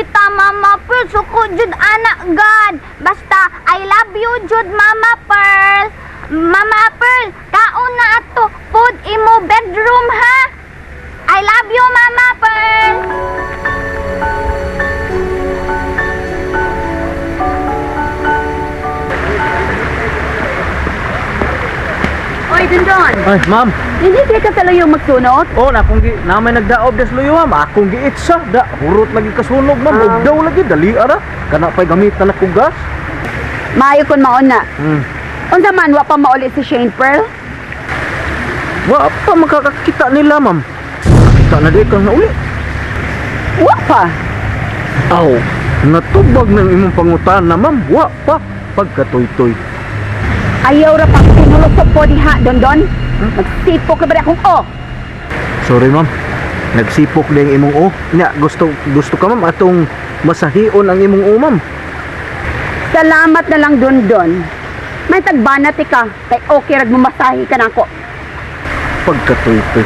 Tita Mama Pearl, suko jud anak God. Basta I love you jud Mama Pearl. Mama Pearl, kaon na ato pud imo bedroom ha. I love you Mama Pearl. Oy, Dondon. Ay, ma'am. Hindi kaya ka sa layong magsunod? Oh, na may nagdaob des luyo, ma'am. Akong giitsa. Da, hurot lagi kasunog, ma'am. Ugdaw lagi, dali ara. Kana pa'y gamitan na kong gas. Maayo kon maon na. Hmm. Unsa man wa pa mauli si Shane Pearl? Wa pa makakakita nila, ma'am. Kita na di kang nauli. Wa pa. Aw, natubag ng imong pangutan na, ma'am. Wa pa. Pagkatoy-toy. Ayaw ra pang sinulusok po diha, Dondon. Magsipo ka ba akong Sorry, ma'am. Nagsipok din imong o. Nya, gusto ka, ma'am, atong masahion ang imong o, ma'am. Salamat na lang, Dondon. May tagbanat ka. Kay okay rag mamasahi ka nako. Pagkatoy-toy.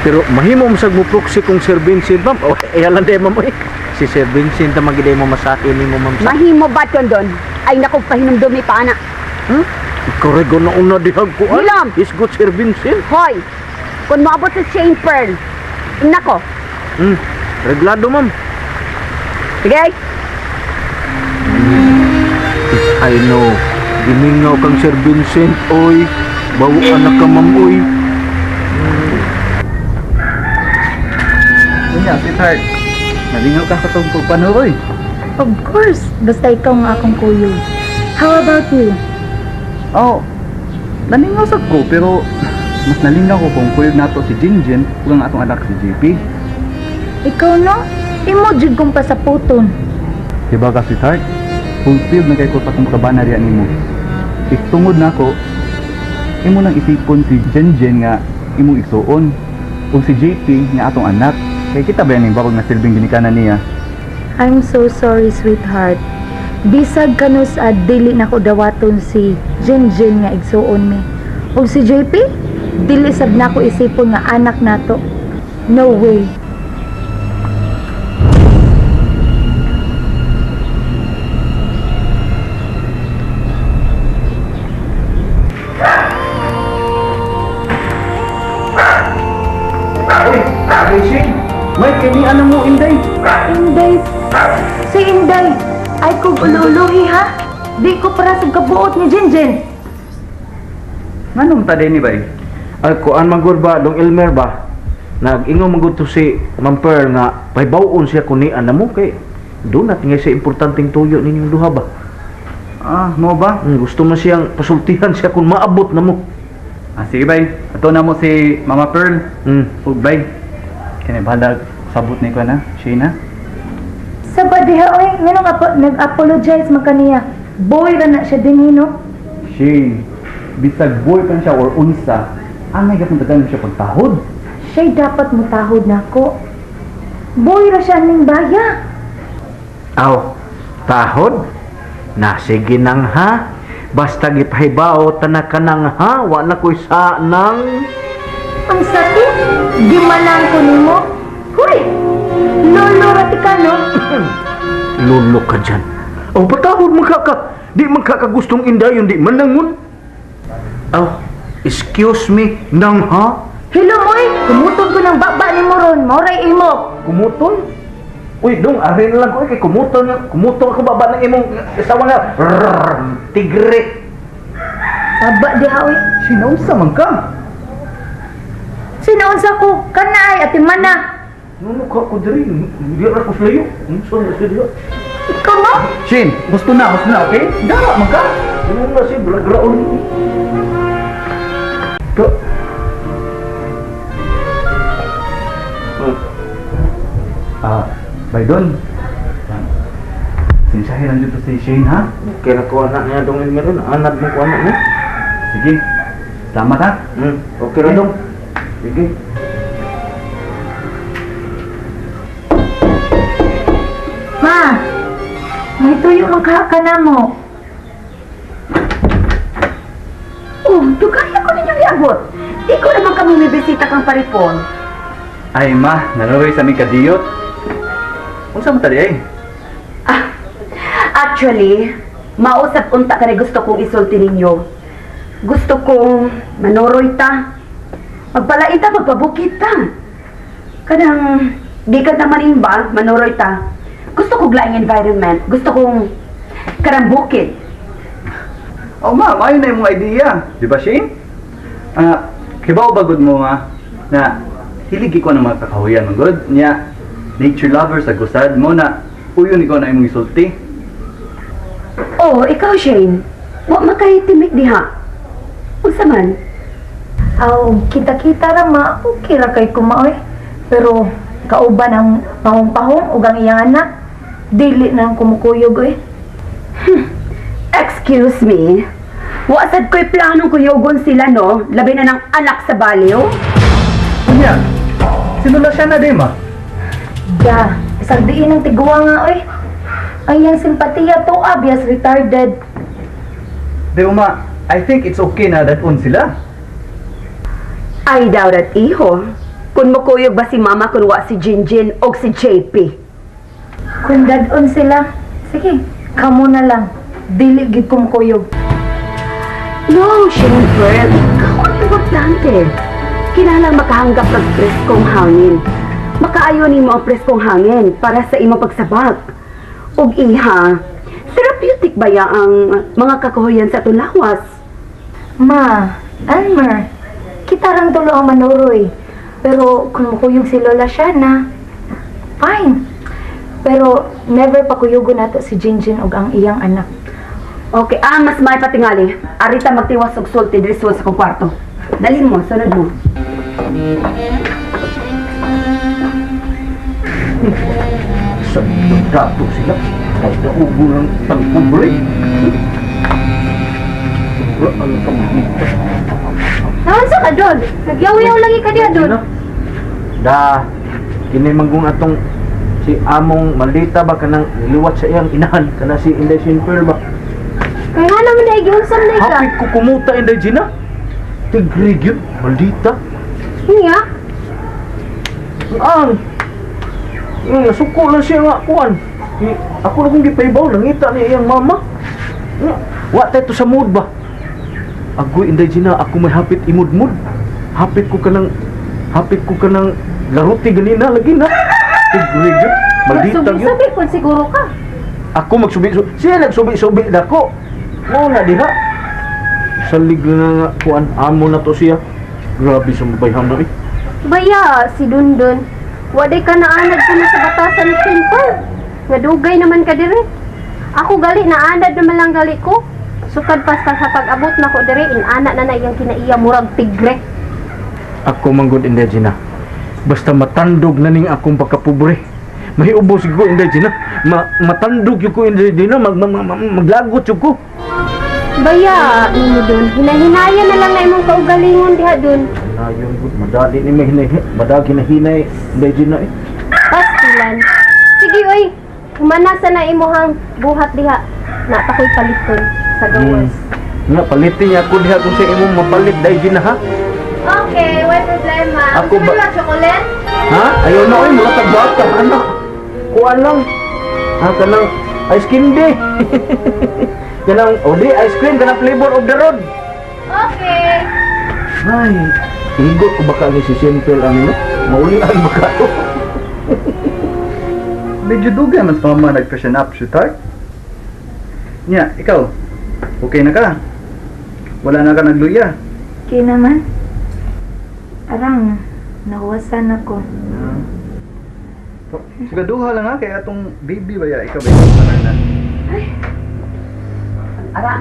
Pero mahimo mo sag mo proxy kung Sir Vincent, ma'am. O, lang din, ma'am. Si Sir Vincent na magiday mo masahin ni mo, ma'am. Mahimo ba, Dondon? Ay naku, pahinumdumi pa, anak. Korego na una dihag ko. Hilam! Is good, Sir Vincent. Hoy, kung maabot si Shane Pearl, nako. Reglado, ma'am. Sige. I know. Gimingaw kang Sir Vincent, oy. Bawaan na ka, ma'am, oy. Kunya, sweetheart. Nalingaw ka sa itong pagpano, oy. Of course, basta ikaw ang akong kuyo. How about you? Oh, nalingaw sa ko, pero mas nalingaw ko kung kuyog nato si Jinjin kung ang atong anak si JP. Ikaw no? Imojig kong pasaputon. Diba ka, sweetheart? Fulfilled na kay ko sa kong kabana riyan nimo. Tungod na ko, imo nang isipon si Jinjin nga imo igsuon. O si JP nga atong anak. Kaya kita ba yan yung babag na silbing ginikanan niya? I'm so sorry, sweetheart. Bisag kanus at dili na ko dawaton si Jinjin nga igsuon mi. O si JP, dili sad na ko isipon nga anak nato. No way. May kinian mo, Inday. Inday, si Inday, ay kog ululuhi ha? Di ko para sa kabuot ni Jinjin. Nganong taday ni bay? Ay, kuan magod ba, dong Elmer ba? Nag-ingaw magod to si Ma'am Pearl nga, paibawon siya kunian na mo kay doon natin nga siya importanteng tuyo ninyong duha ba? Ah, mo ba? Gusto mo siyang pasultihan siya kung maabot na mo. Ah, sige bay. Ato na mo si Mama Pearl. Ug bay. Kani bahala sabot ni ko na, Sheena. Sa badiha, oy, nag-apologize man kaniya. Boy ra na siya din, no? Shane, bisag boy kan siya or unsa, anay ka puntagan siya pagtahod. Siya'y dapat mutahod na ako. Boy ra siya ning baya. Aw, tahod? Na sige nang ha? Basta gipahibaw tanak ka nang ha? Wa na ko'y sa nang... Ang sakit, di malang ko nimo. Huy! Lolo rati ka, no? Lulo ka dyan. Aw, patahod magkaka. Di magkakagustong indayon, di manangon. Aw, excuse me, nang ha? Hello, oy! Kumutod ko ng baba ni Moron. Mauray imo. Kumutol? Uy, dong, arin lang ko kay kumutol ako baba ng imong asawa nga. Tigre. Baba diha, oy. Sinaunsa man ka? Sinaunsa ko? Kanay, ati mana. Nuno ka ko diri, di ra ko flayo. Sorry, sorry. Ikaw mo? Shane, gusto na, okay? Dara man ka. Ano na si bragraon. Ka. Bay doon. Sinsahiran dito si Shane, ha? Kaya ko anak niya dong meron, anak mo ko anak niya. Sige. Salamat, ha? Okay ra dong. Sige. Ma, may tuyo magkaka na mo. Oh, dugaya ko ninyong iabot. Di ko naman kami may bisita kang paripon. Ay, ma, naluroy sa aming kadiyot. Unsa man tadi ay? Actually, mausap unta ka gusto kong isulti ninyo. Gusto kong manuroy ta. Magpalain ta, magpabukit ta. Kanang, di ka naman ba, manuroy ta. Gusto kong laing environment. Gusto kong karang bukid. Oh ma'am, ayun na yung mga idea. Di ba, Shane? Kibaw bagod mo nga na hiligi ko ng mga kakahuyan mo good. Nya, nature lover sa gusad mo na uyon ikaw na imong isulti. Oh, ikaw, Shane. Wa makahitimik diha. Unsa man? Aw, kita-kita ra ma, okay ra kay kumaoy. Pero kauban ang pahong-pahong ug ang iyang anak, dili nang kumukuyog oy. Excuse me. Wasad ko'y planong kuyogon sila, no? Labi na ng anak sa baliw. Nya, sinula siya na di ma? Da, isang diin ang tiguwa nga oy. Ang iyang simpatiya to obvious retarded. Di ma, I think it's okay na daton sila. I doubt it, iho. Kung mukuyog ba si mama kung wa si Jinjin o si JP? Kung dadon sila, sige, kamo na lang. Dili gid kumukuyog. No, Shinford. Ako ang importante. Kinalang makahanggap ng preskong hangin. Makaayonin mo ang preskong hangin para sa imong pagsabak. Ug iha, therapeutic ba ya ang mga kakuhuyan sa tulawas? Ma, Elmer, kita rang tulo ang manuroy. Pero kung mukuyog si Lola Shana, fine. Pero never pakuyugon nato si Jinjin og ang iyang anak. Okay, mas may patingali. Arita magtiwas og sulti diri sa kong kwarto. Dalhin mo, sunod mo. Sa dato sila. Kahit naubo ng tangkubre. Ano ka magiging? Naman ka doon? Nagyaw-yaw lagi ka diya doon. Da, kini manggung atong si among maldita ba kanang liwat sa iyang inahan kana si Inday Shinper ba? Kaya nga naman na igiunsam na ka. Hapit ko kumuta Inday Gina. Tigrig yun, maldita. Nga? Nasuko lang siya nga kuan. Ako na kong gipaybaw, nangita niya iyang mama. Wa tayo sa mood ba? Agoy Inday Gina, ako may hapit imud-mud. Hapit ko kanang laruti ganina lagi na. Tigrig yun, maldita yun. Magsubi-subi kung siguro ka. Ako magsubi-subi. Siya nagsubi-subi na ko. Muna diha. Salig na nga kuan amo na to siya. Grabe sa mabayhan na eh. Baya, si Dundun. Waday ka naanad ko na sa batasan ni Shinper. Nadugay naman ka diri. Ako gali, naanad naman lang gali ko. Sukad pas sa pag-abot na ko diri, inana na iyang kinaiya murag tigre. Ako manggod Inday Gina. Basta matandog na ning akong pagkapobre. Mahiubos ko Inday Gina. Matandog yung ko Inday Gina. Maglagot yung ko. Baya, nimo dun. Hinahinaya na lang na imong kaugalingon diha dun. Ayun gud madali ni may madag hinahinay Inday Gina eh. Pastilan. Sige oy, humanasa na imuhang buhat diha. Napakoy paliton sa gawas. Nga palitin niya ako diha kung sa imong mapalit Inday Gina ha. Okay, wala problema. Ako ba- Gusto mo chocolate? Ha? Ayaw na oy mga tagbata anak. Kuan lang. Kanang ice candy. Kanang odi ice cream kanang flavor of the road. Okay. Ay, higot ko baka ni si Simple ang no? Maulian baka to. Medyo dugay man sa mama nag-freshen up, sweetheart. Nya, ikaw, okay na ka? Wala na ka nagluya? Okay naman. Arang, nahuwasan ako. Sigaduha lang ha, kaya atong baby ba ya, ikaw ba yung pananan? Ara,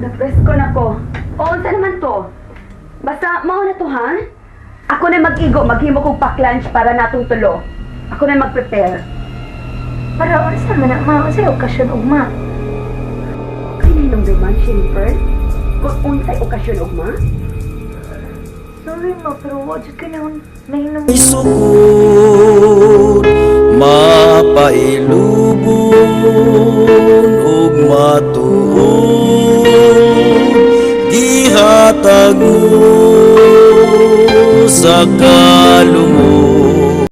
na-presko na ko. O, unsa naman to? Basta, mao na to, ha? Ako na mag-igo, maghimo kong pack-lunch para natong tulo. Ako na mag-prepare. Para unsa man na ma, unsay okasyon ugma? Kaninong duman, Shinfer? Kung unsay okasyon, ugma? Sorry ma, pero wajud ka na nahinom. Isugod mapailubon ug matuod gihatag mo sa kalumon